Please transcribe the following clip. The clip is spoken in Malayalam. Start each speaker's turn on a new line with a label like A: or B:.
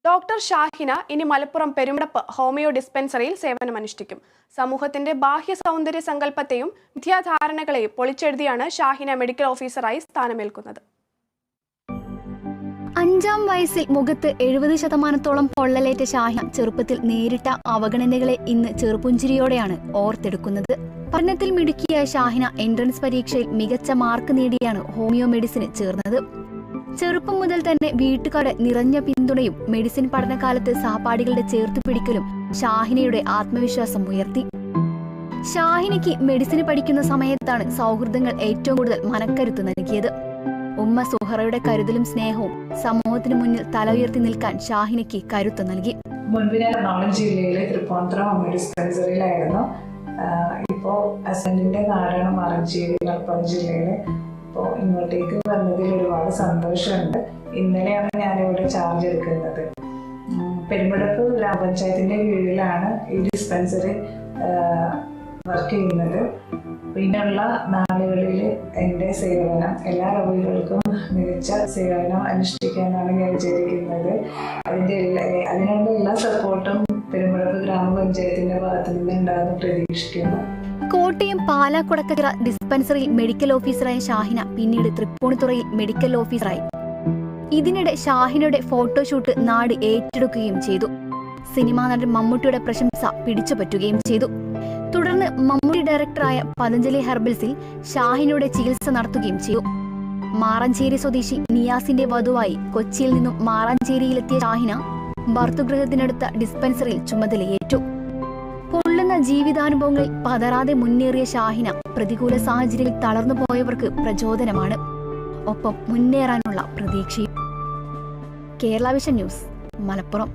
A: ഡോക്ടർ ഷാഹിന ഇനി മലപ്പുറം പെരുമ്പടപ്പ് ഹോമിയോ ഡിസ്പെൻസറിയിൽ സേവനമനുഷ്ഠിക്കും. സമൂഹത്തിന്റെ ബാഹ്യ സൗന്ദര്യ സങ്കല്പത്തെയും മിഥ്യാധാരണകളെയും പൊളിച്ചെഴുതിയാണ് ഷാഹിന മെഡിക്കൽ ഓഫീസറായി സ്ഥാനമേൽക്കുന്നത്.
B: 5-ാം വയസ്സിൽ മുഖത്ത് 70% പൊള്ളലേറ്റ ഷാഹിന ചെറുപ്പത്തിൽ നേരിട്ട അവഗണനകളെ ഇന്ന് ചെറുപുഞ്ചിരിയോടെയാണ് ഓർത്തെടുക്കുന്നത്. പഠനത്തിൽ മിടുക്കിയ ഷാഹിന എൻട്രൻസ് പരീക്ഷയിൽ മികച്ച മാർക്ക് നേടിയാണ് ഹോമിയോ മെഡിസിന് ചേർന്നത്. ചെറുപ്പം മുതൽ തന്നെ വീട്ടുകാരുടെ നിറഞ്ഞ പിന്തുണയും മെഡിസിൻ പഠനകാലത്ത് സഹപാഠികളുടെ ചേർത്തുപിടിക്കലും ഷാഹിനയുടെ ആത്മവിശ്വാസം ഉയർത്തി. ഷാഹിനയ്ക്ക് മെഡിസിന് പഠിക്കുന്ന സമയത്താണ് സൗഹൃദങ്ങൾ ഏറ്റവും കൂടുതൽ മനക്കരുത്ത് നൽകിയത്. ഉമ്മ സുഹറയുടെ കരുതലും സ്നേഹവും സമൂഹത്തിന് മുന്നിൽ തല ഉയർത്തി നിൽക്കാൻ ഷാഹിനയ്ക്ക് കരുത്ത് നൽകി.
C: മുൻപ് ഞാൻ എറണാകുളം ജില്ലയിലെ തൃപ്പൂണിത്തുറ ഹോമിയോ ഡിസ്പെൻസറിയിലായിരുന്നു. ഇപ്പോൾ ഹസ്ബൻഡിൻ്റെ നാടാണ് മാറഞ്ചേരി, മലപ്പുറം ജില്ലയിൽ. അപ്പോൾ ഇങ്ങോട്ടേക്ക് വന്നതിൽ ഒരുപാട് സന്തോഷമുണ്ട്. ഇന്നലെയാണ് ഞാനിവിടെ ചാർജ് എടുക്കുന്നത്. പെരുമ്പടപ്പ് ഗ്രാമപഞ്ചായത്തിൻ്റെ കീഴിലാണ് ഈ ഡിസ്പെൻസറി വർക്ക് ചെയ്യുന്നത്. പിന്നെയുള്ള നാളുകളിൽ എൻ്റെ സേവനം എല്ലാ രോഗികൾക്കും മികച്ച സേവനം അനുഷ്ഠിക്കാനാണ് ഞാൻ വിചാരിക്കുന്നത്. അതിനുള്ള എല്ലാ സപ്പോർട്ടും പെരുമ്പടപ്പ് ഗ്രാമപഞ്ചായത്തിൻ്റെ ഭാഗത്തു നിന്ന് ഉണ്ടാകുന്ന പ്രതീക്ഷിക്കുന്നു.
B: കോട്ടയം പാലാക്കൊടക്കര ഡിസ്പെൻസറിയിൽ മെഡിക്കൽ ഓഫീസറായ ഷാഹിന പിന്നീട് തൃപ്പൂണിത്തുറയിൽ മെഡിക്കൽ ഓഫീസറായി. ഇതിനിടെ ഷാഹിനയുടെ ഫോട്ടോഷൂട്ട് നാട് ഏറ്റെടുക്കുകയും ചെയ്തു. സിനിമാ നടൻ മമ്മൂട്ടിയുടെ പ്രശംസ പിടിച്ചുപറ്റുകയും ചെയ്തു. തുടർന്ന് മമ്മൂട്ടി ഡയറക്ടറായ പതഞ്ജലി ഹെർബൽസിൽ ഷാഹിനയുടെ ചികിത്സ നടത്തുകയും ചെയ്തു. മാറഞ്ചേരി സ്വദേശി നിയാസിന്റെ വധുവായി കൊച്ചിയിൽ നിന്നും മാറഞ്ചേരിയിലെത്തിയ ഷാഹിന ഭർതൃഗൃഹത്തിനടുത്ത ഡിസ്പെൻസറിയിൽ ചുമതലയേറ്റു. പൊള്ളുന്ന ജീവിതാനുഭവങ്ങളിൽ പതറാതെ മുന്നേറിയ ഷാഹിന പ്രതികൂല സാഹചര്യങ്ങളിൽ തളർന്നു പോയവർക്ക് പ്രചോദനമാണ്, ഒപ്പം മുന്നേറാനുള്ള പ്രതീക്ഷയും. Kerala vision news, Malappuram.